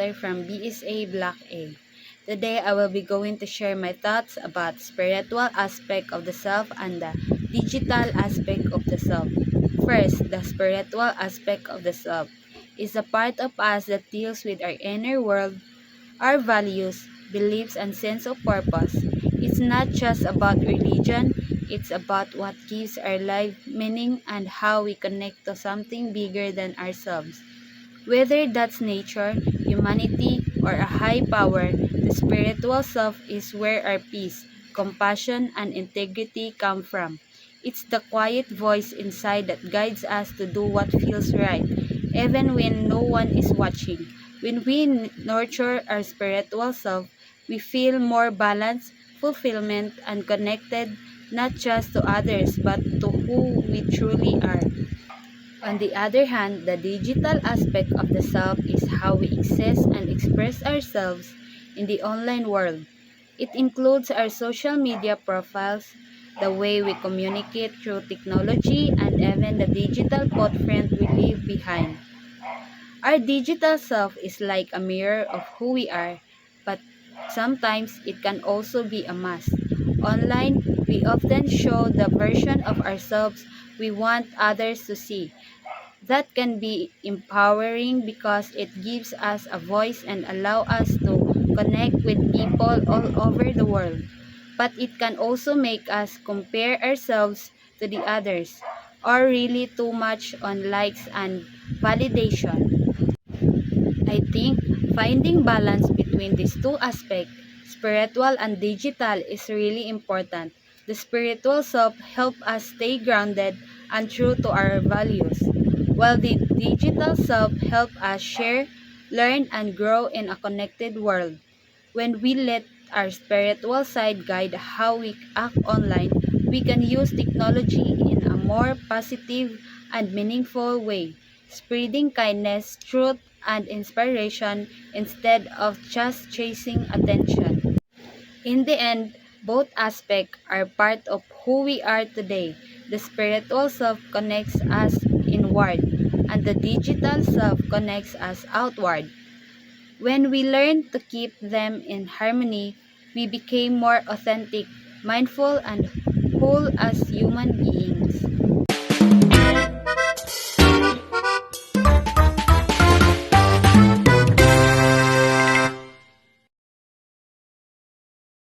Esther from BSA Block A. Today I will be going to share my thoughts about spiritual aspect of the self and the digital aspect of the self. First, the spiritual aspect of the self is a part of us that deals with our inner world, our values, beliefs, and sense of purpose. It's not just about religion, it's about what gives our life meaning and how we connect to something bigger than ourselves. Whether that's nature, humanity, or a high power, the spiritual self is where our peace, compassion, and integrity come from. It's the quiet voice inside that guides us to do what feels right, even when no one is watching. When we nurture our spiritual self, we feel more balanced, fulfillment, and connected not just to others but to who we truly are. On the other hand, the digital aspect of the self is how we access and express ourselves in the online world. It includes our social media profiles, the way we communicate through technology, and even the digital footprint we leave behind. Our digital self is like a mirror of who we are, but sometimes it can also be a mask. Online, we often show the version of ourselves we want others to see. That can be empowering because it gives us a voice and allow us to connect with people all over the world. But it can also make us compare ourselves to the others or really too much on likes and validation. I think finding balance between these two aspects, spiritual and digital, is really important. The spiritual self helps us stay grounded and true to our values, while the digital self helps us share, learn, and grow in a connected world. When we let our spiritual side guide how we act online, we can use technology in a more positive and meaningful way, spreading kindness, truth, and inspiration instead of just chasing attention. In the end, both aspects are part of who we are today. The spiritual self connects us inward, and the digital self connects us outward. When we learn to keep them in harmony, we became more authentic, mindful, and whole as human beings.